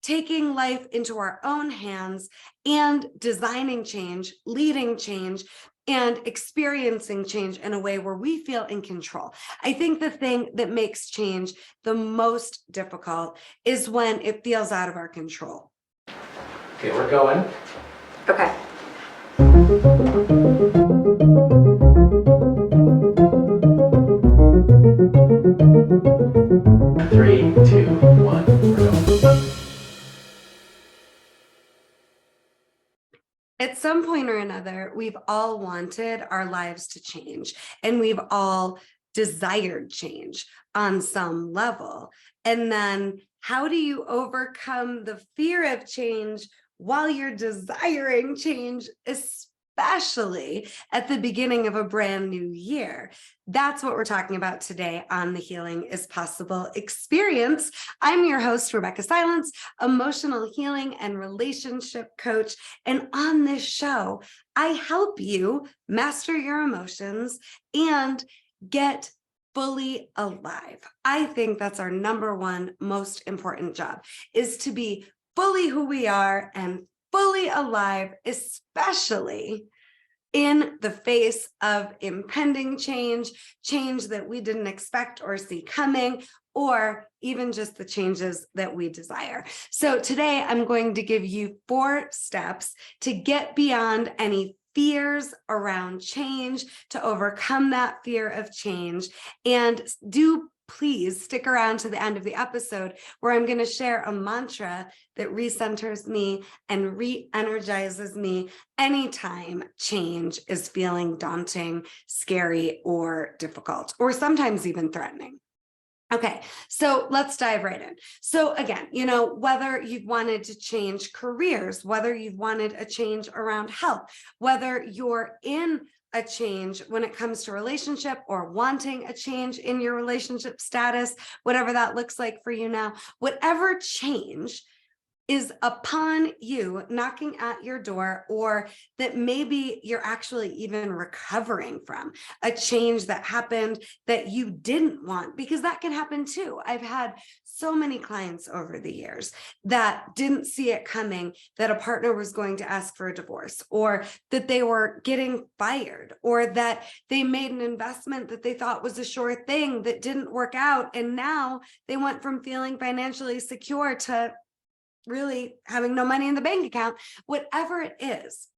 taking life into our own hands and designing change, leading change, and experiencing change in a way where we feel in control. I think the thing that makes change the most difficult is when it feels out of our control. Okay, we're going. Okay. 3, 2, 1, we're going. At some point or another, we've all wanted our lives to change, and we've all desired change on some level. And then how do you overcome the fear of change while you're desiring change, especially at the beginning of a brand new year? That's what we're talking about today on the Healing is Possible experience. I'm your host, Rebeccah Silence, emotional healing and relationship coach. And on this show, I help you master your emotions and get fully alive. I think that's our number one most important job, is to be fully who we are and fully alive, especially in the face of impending change, change that we didn't expect or see coming, or even just the changes that we desire. So today I'm going to give you 4 steps to get beyond any fears around change, to overcome that fear of change. And do please stick around to the end of the episode, where I'm going to share a mantra that recenters me and re-energizes me anytime change is feeling daunting, scary, or difficult, or sometimes even threatening. Okay, so let's dive right in. So again, whether you've wanted to change careers, whether you've wanted a change around health, whether you're in a change when it comes to relationship or wanting a change in your relationship status, whatever that looks like for you now, whatever change is upon you, knocking at your door, or that maybe you're actually even recovering from a change that happened that you didn't want, because that can happen too. I've had so many clients over the years that didn't see it coming, that a partner was going to ask for a divorce, or that they were getting fired, or that they made an investment that they thought was a sure thing that didn't work out. And now they went from feeling financially secure to really having no money in the bank account. Whatever it is,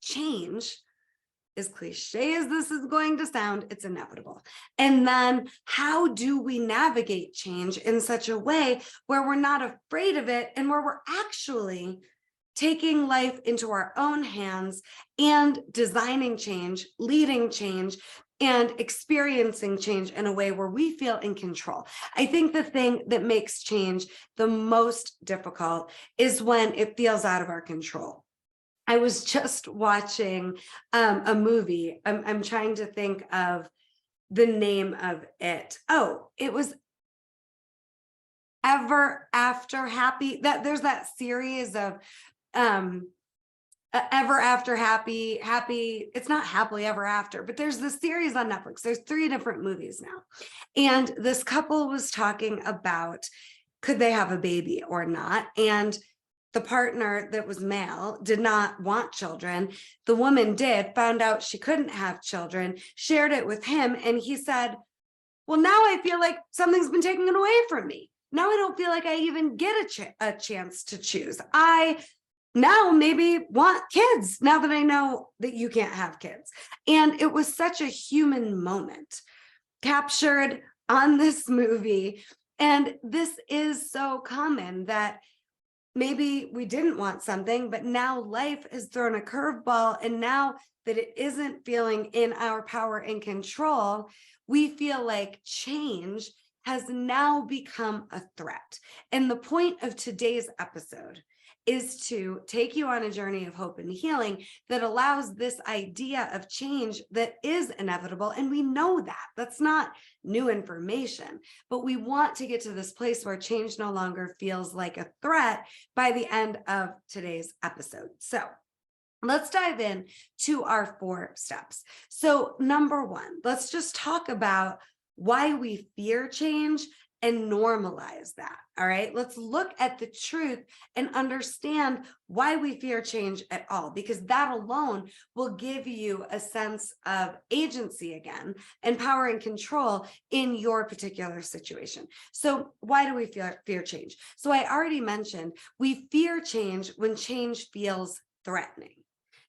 change, as cliche as this is going to sound, it's inevitable. And then how do we navigate change in such a way where we're not afraid of it, and where we're actually taking life into our own hands and designing change, leading change, and experiencing change in a way where we feel in control? I think the thing that makes change the most difficult is when it feels out of our control. I was just watching a movie. I'm trying to think of the name of it. Oh, it was Ever After Happy. There's that series of Ever After Happy, it's not Happily Ever After, but there's this series on Netflix. There's 3 different movies now. And this couple was talking about, could they have a baby or not? And the partner that was male did not want children. The woman did, found out she couldn't have children, shared it with him. And he said, well, now I feel like something's been taken away from me. Now I don't feel like I even get a chance to choose. I now maybe want kids, now that I know that you can't have kids. And it was such a human moment captured on this movie. And this is so common, that maybe we didn't want something, but now life has thrown a curveball. And now that it isn't feeling in our power and control, we feel like change has now become a threat. And the point of today's episode is to take you on a journey of hope and healing that allows this idea of change that is inevitable. And we know that that's not new information, but we want to get to this place where change no longer feels like a threat by the end of today's episode. So let's dive in to our 4 steps. So number 1, let's just talk about why we fear change and normalize that. All right. Let's look at the truth and understand why we fear change at all, because that alone will give you a sense of agency again and power and control in your particular situation. So why do we fear change? So I already mentioned we fear change when change feels threatening.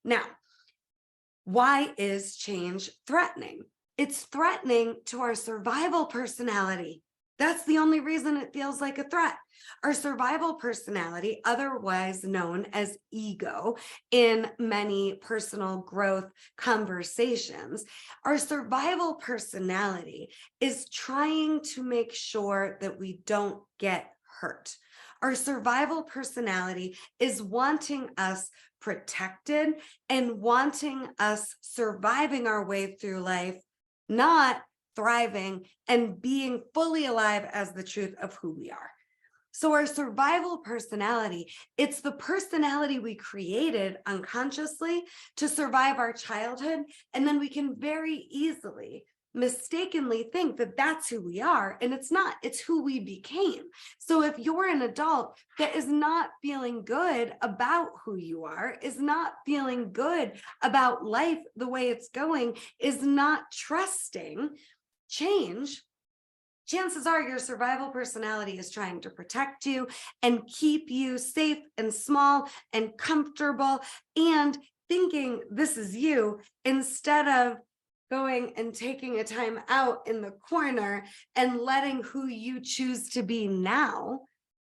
Now, why is change threatening? It's threatening to our survival personality. That's the only reason it feels like a threat. Our survival personality, otherwise known as ego in many personal growth conversations, our survival personality is trying to make sure that we don't get hurt. Our survival personality is wanting us protected and wanting us surviving our way through life, not thriving and being fully alive as the truth of who we are. So our survival personality, it's the personality we created unconsciously to survive our childhood. And then we can very easily mistakenly think that that's who we are, and it's not. It's who we became. So if you're an adult that is not feeling good about who you are, is not feeling good about life the way it's going, is not trusting change, chances are your survival personality is trying to protect you and keep you safe and small and comfortable and thinking this is you, instead of going and taking a time out in the corner and letting who you choose to be now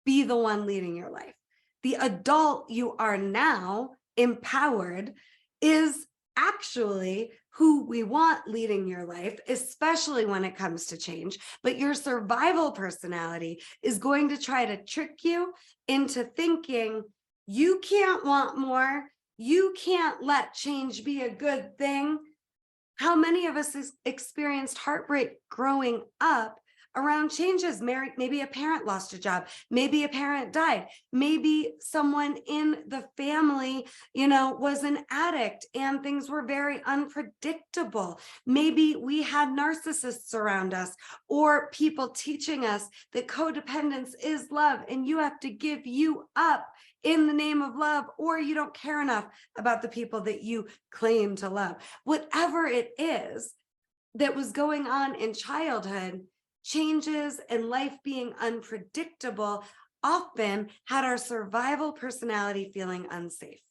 be the one leading your life. The adult you are now, empowered, is actually who we want leading your life, especially when it comes to change. But your survival personality is going to try to trick you into thinking you can't want more. You can't let change be a good thing. How many of us experienced heartbreak growing up around changes? Maybe a parent lost a job, maybe a parent died, maybe someone in the family, was an addict and things were very unpredictable. Maybe we had narcissists around us, or people teaching us that codependence is love and you have to give you up in the name of love, or you don't care enough about the people that you claim to love. Whatever it is that was going on in childhood, changes and life being unpredictable often had our survival personality feeling unsafe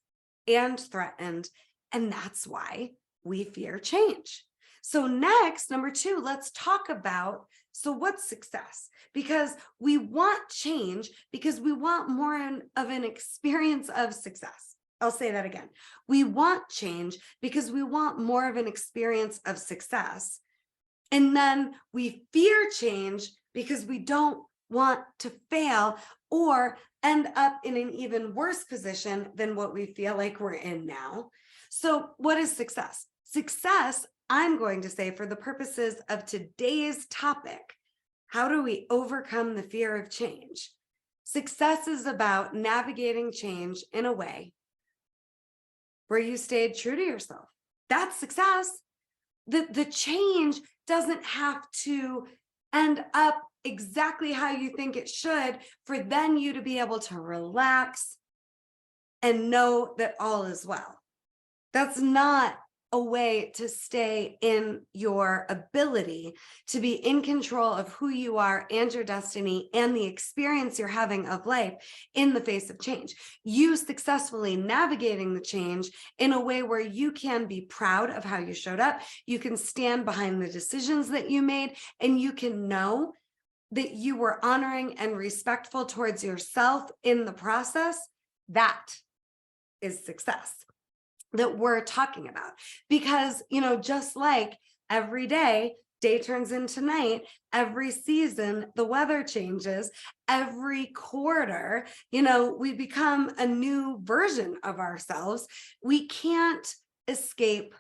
and threatened. And that's why we fear change. So next, number 2, let's talk about, so what's success? Because we want change because we want more of an experience of success. I'll say that again. We want change because we want more of an experience of success. And then we fear change because we don't want to fail or end up in an even worse position than what we feel like we're in now. So what is success? Success, I'm going to say, for the purposes of today's topic, how do we overcome the fear of change? Success is about navigating change in a way where you stayed true to yourself. That's success. The change doesn't have to end up exactly how you think it should for then you to be able to relax and know that all is well. That's not a way to stay in your ability to be in control of who you are and your destiny and the experience you're having of life in the face of change. You successfully navigating the change in a way where you can be proud of how you showed up, you can stand behind the decisions that you made, and you can know that you were honoring and respectful towards yourself in the process. That is success that we're talking about. Because, just like every day turns into night, every season, the weather changes, every quarter, we become a new version of ourselves. We can't escape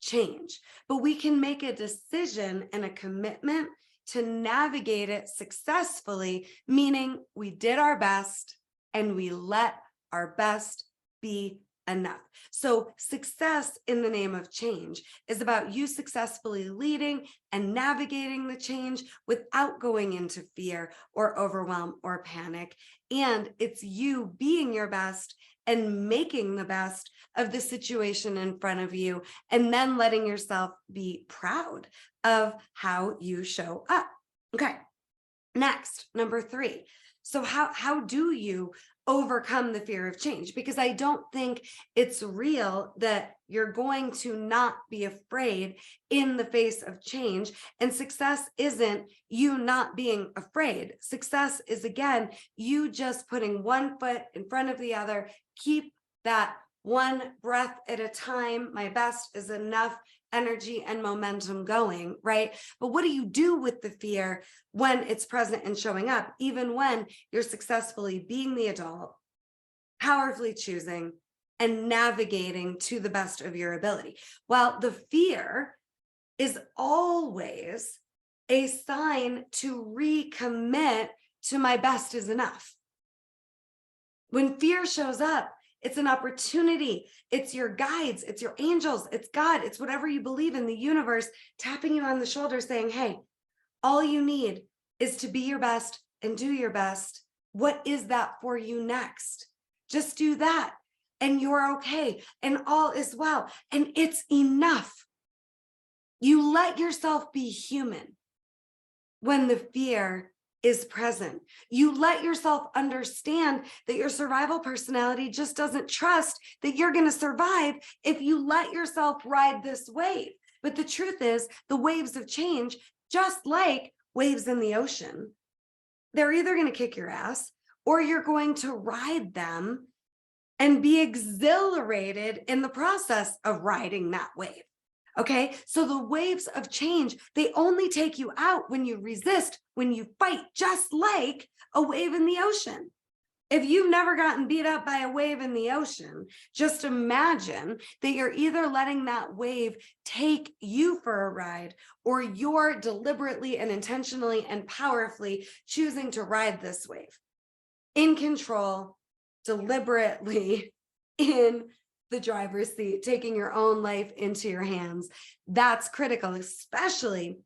change, but we can make a decision and a commitment to navigate it successfully, meaning we did our best and we let our best be enough. So success in the name of change is about you successfully leading and navigating the change without going into fear or overwhelm or panic. And it's you being your best and making the best of the situation in front of you, and then letting yourself be proud of how you show up. Okay. Next, number 3. So how do you overcome the fear of change? Because I don't think it's real that you're going to not be afraid in the face of change. And success isn't you not being afraid. Success is, again, you just putting one foot in front of the other. Keep that one breath at a time. My best is enough energy and momentum going, right? But what do you do with the fear when it's present and showing up, even when you're successfully being the adult, powerfully choosing and navigating to the best of your ability? Well, the fear is always a sign to recommit to my best is enough. When fear shows up, it's an opportunity. It's your guides. It's your angels. It's God. It's whatever you believe in, the universe, tapping you on the shoulder saying, hey, all you need is to be your best and do your best. What is that for you next? Just do that and you're okay and all is well. And it's enough. You let yourself be human when the fear is present. You let yourself understand that your survival personality just doesn't trust that you're going to survive if you let yourself ride this wave. But the truth is, the waves of change, just like waves in the ocean, they're either going to kick your ass or you're going to ride them and be exhilarated in the process of riding that wave. Okay, so the waves of change, they only take you out when you resist, when you fight, just like a wave in the ocean. If you've never gotten beat up by a wave in the ocean, just imagine that you're either letting that wave take you for a ride, or you're deliberately and intentionally and powerfully choosing to ride this wave in control, deliberately in the driver's seat, taking your own life into your hands. That's critical, especially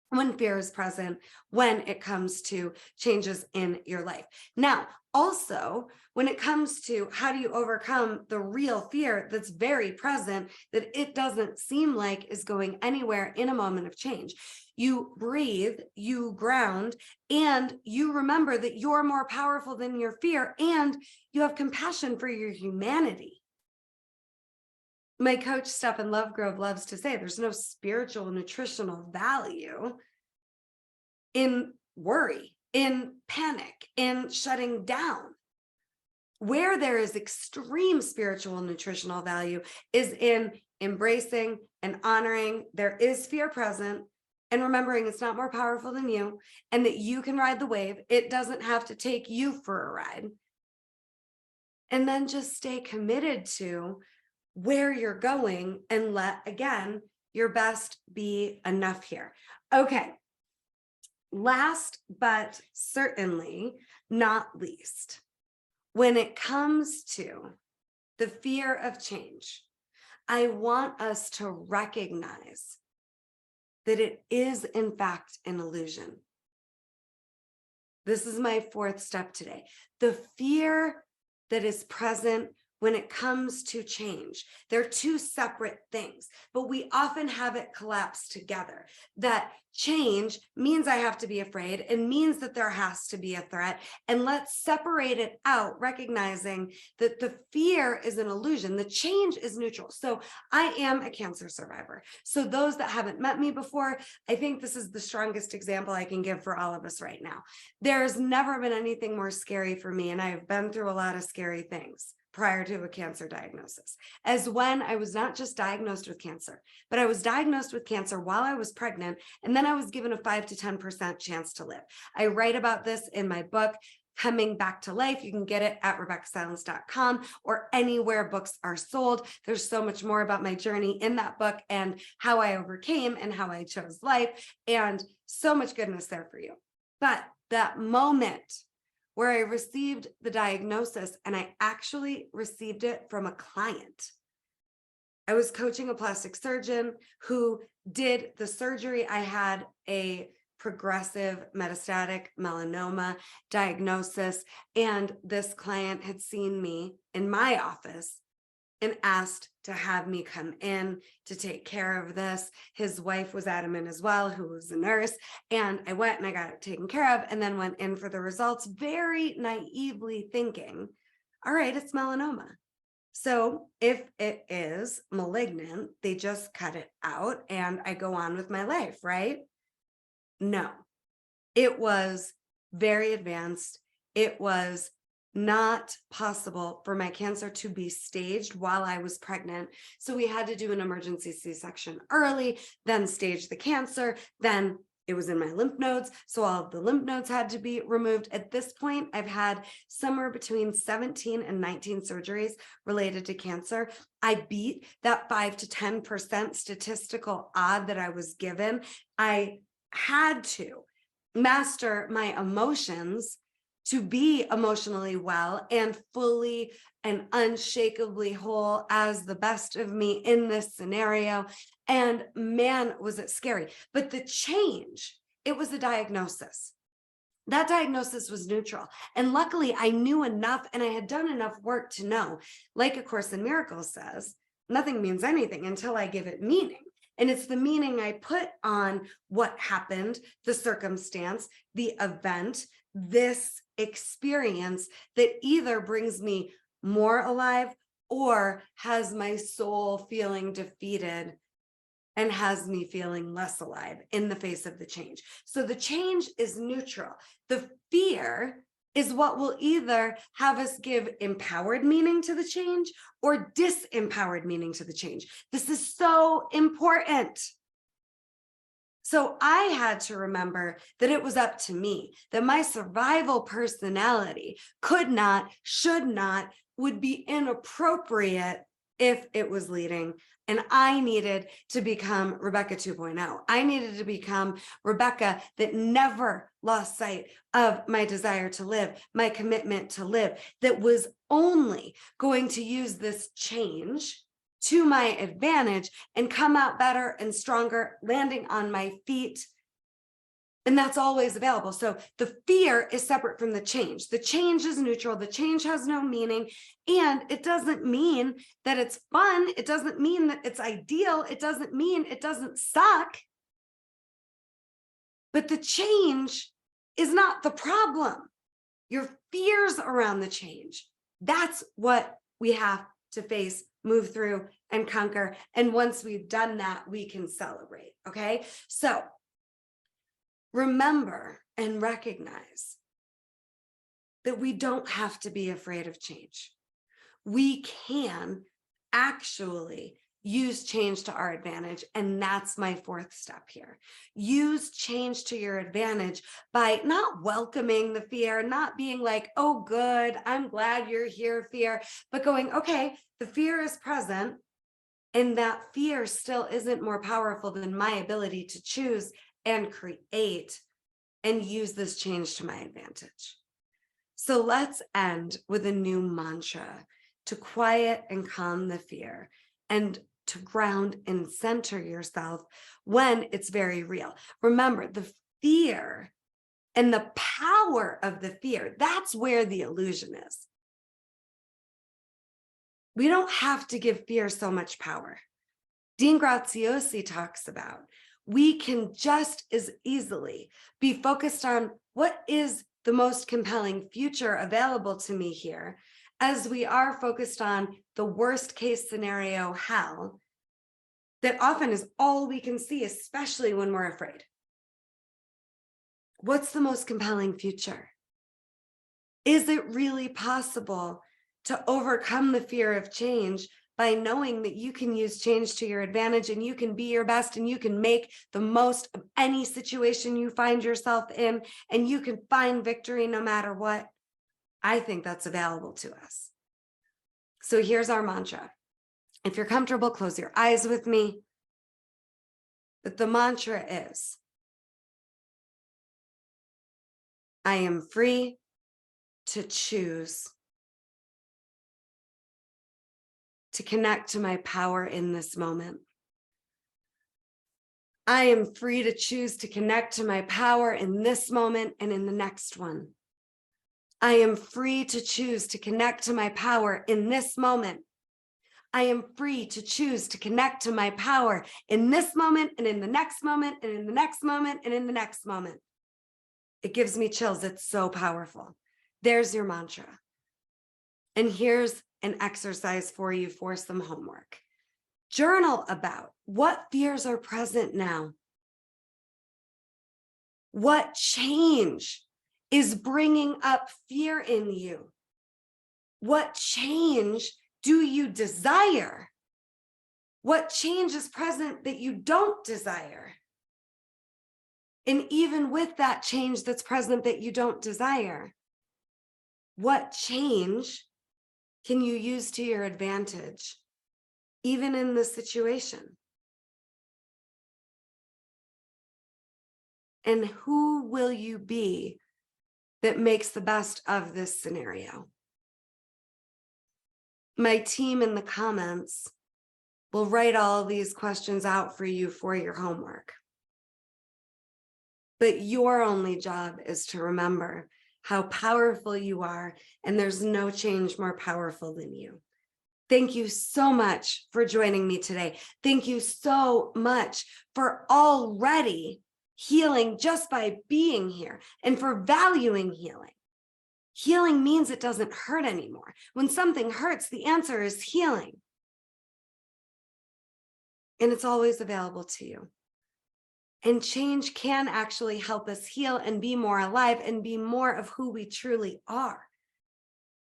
when fear is present, when it comes to changes in your life. Now, also, when it comes to how do you overcome the real fear that's very present, that it doesn't seem like is going anywhere in a moment of change, you breathe, you ground, and you remember that you're more powerful than your fear, and you have compassion for your humanity. My coach, Stephen Lovegrove, loves to say there's no spiritual nutritional value in worry, in panic, in shutting down. Where there is extreme spiritual nutritional value is in embracing and honoring there is fear present, and remembering it's not more powerful than you, and that you can ride the wave. It doesn't have to take you for a ride. And then just stay committed to where you're going and let, again, your best be enough here. Okay. Last, but certainly not least, when it comes to the fear of change, I want us to recognize that it is, in fact, an illusion. This is my 4th step today. The fear that is present when it comes to change, they're 2 separate things, but we often have it collapsed together. That change means I have to be afraid and means that there has to be a threat. And let's separate it out, recognizing that the fear is an illusion. The change is neutral. So I am a cancer survivor. So those that haven't met me before, I think this is the strongest example I can give for all of us right now. There's never been anything more scary for me, and I have been through a lot of scary things prior to a cancer diagnosis, as when I was not just diagnosed with cancer, but I was diagnosed with cancer while I was pregnant, and then I was given a 5 to 10% chance to live. I write about this in my book, Coming Back to Life. You can get it at RebeccahSilence.com or anywhere books are sold. There's so much more about my journey in that book and how I overcame and how I chose life, and so much goodness there for you. But that moment where I received the diagnosis, and I actually received it from a client. I was coaching a plastic surgeon who did the surgery. I had a progressive metastatic melanoma diagnosis, and this client had seen me in my office and asked to have me come in to take care of this. His wife was adamant as well, who was a nurse. And I went and I got it taken care of, and then went in for the results, very naively thinking, all right, it's melanoma. So if it is malignant, they just cut it out and I go on with my life, right? No, it was very advanced. It was not possible for my cancer to be staged while I was pregnant. So we had to do an emergency C-section early, then stage the cancer, then it was in my lymph nodes. So all of the lymph nodes had to be removed. At this point, I've had somewhere between 17 and 19 surgeries related to cancer. I beat that 5 to 10% statistical odd that I was given. I had to master my emotions to be emotionally well and fully and unshakably whole as the best of me in this scenario. And man, was it scary. But the change, it was a diagnosis. That diagnosis was neutral. And luckily, I knew enough and I had done enough work to know, like A Course in Miracles says, nothing means anything until I give it meaning. And it's the meaning I put on what happened, the circumstance, the event, this experience that either brings me more alive or has my soul feeling defeated and has me feeling less alive in the face of the change. So the change is neutral. The fear is what will either have us give empowered meaning to the change or disempowered meaning to the change. This is so important. So I had to remember that it was up to me, that my survival personality could not, should not, would be inappropriate if it was leading. And I needed to become Rebeccah 2.0. I needed to become Rebeccah that never lost sight of my desire to live, my commitment to live, that was only going to use this change to my advantage and come out better and stronger, landing on my feet. And that's always available. So the fear is separate from the change. The change is neutral. The change has no meaning. And it doesn't mean that it's fun. It doesn't mean that it's ideal. It doesn't mean it doesn't suck. But the change is not the problem. Your fears around the change. That's what we have to face, move through, and conquer. And once we've done that, we can celebrate. Okay. So remember and recognize that we don't have to be afraid of change. We can actually use change to our advantage. And that's my fourth step here. Use change to your advantage by not welcoming the fear, not being like, oh, good, I'm glad you're here, fear, but going, okay, the fear is present. And that fear still isn't more powerful than my ability to choose and create and use this change to my advantage. So let's end with a new mantra to quiet and calm the fear and to ground and center yourself when it's very real. Remember, the fear and the power of the fear, that's where the illusion is. We don't have to give fear so much power. Dean Graziosi talks about we can just as easily be focused on what is the most compelling future available to me here as we are focused on the worst case scenario hell that often is all we can see, especially when we're afraid. What's the most compelling future? Is it really possible to overcome the fear of change by knowing that you can use change to your advantage and you can be your best and you can make the most of any situation you find yourself in and you can find victory no matter what? I think that's available to us. So here's our mantra. If you're comfortable, close your eyes with me. But the mantra is, I am free to choose to connect to my power in this moment. I am free to choose to connect to my power in this moment and in the next one. I am free to choose to connect to my power in this moment. I am free to choose to connect to my power in this moment and in the next moment and in the next moment and in the next moment. It gives me chills. It's so powerful. There's your mantra. And here's an exercise for you for some homework. Journal about what fears are present now. What change is bringing up fear in you? What change do you desire? What change is present that you don't desire? And even with that change that's present that you don't desire, what change can you use to your advantage, even in this situation? And who will you be that makes the best of this scenario? My team in the comments will write all these questions out for you for your homework. But your only job is to remember how powerful you are, and there's no change more powerful than you. Thank you so much for joining me today. Thank you so much for already healing just by being here and for valuing healing. Healing means it doesn't hurt anymore. When something hurts, the answer is healing. And it's always available to you. And change can actually help us heal and be more alive and be more of who we truly are.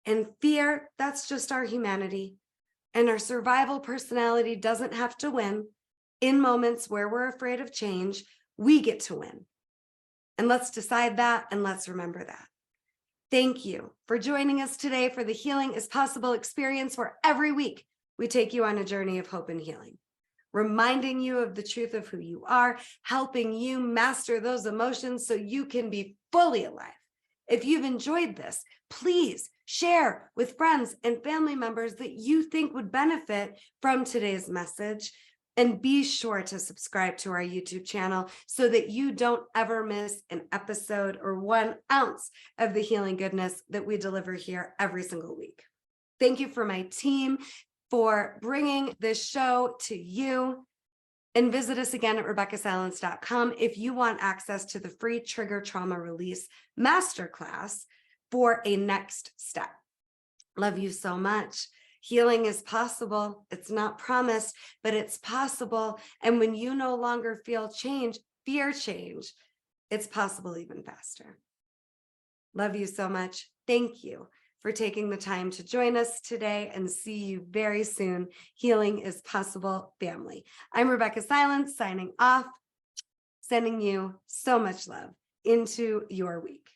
And fear, that's just our humanity. And our survival personality doesn't have to win. In moments where we're afraid of change, we get to win. And let's decide that, and let's remember that. Thank you for joining us today for the Healing is Possible experience, where every week we take you on a journey of hope and healing, reminding you of the truth of who you are, helping you master those emotions so you can be fully alive. If you've enjoyed this, please share with friends and family members that you think would benefit from today's message. And be sure to subscribe to our YouTube channel so that you don't ever miss an episode or 1 ounce of the healing goodness that we deliver here every single week. Thank you for my team for bringing this show to you. And visit us again at RebeccahSilence.com if you want access to the free Trigger Trauma Release Masterclass for a next step. Love you so much. Healing is possible. It's not promised, but it's possible. And when you no longer feel change, fear change, it's possible even faster. Love you so much. Thank you for taking the time to join us today, and see you very soon. Healing is possible, family. I'm Rebeccah Silence, signing off, sending you so much love into your week.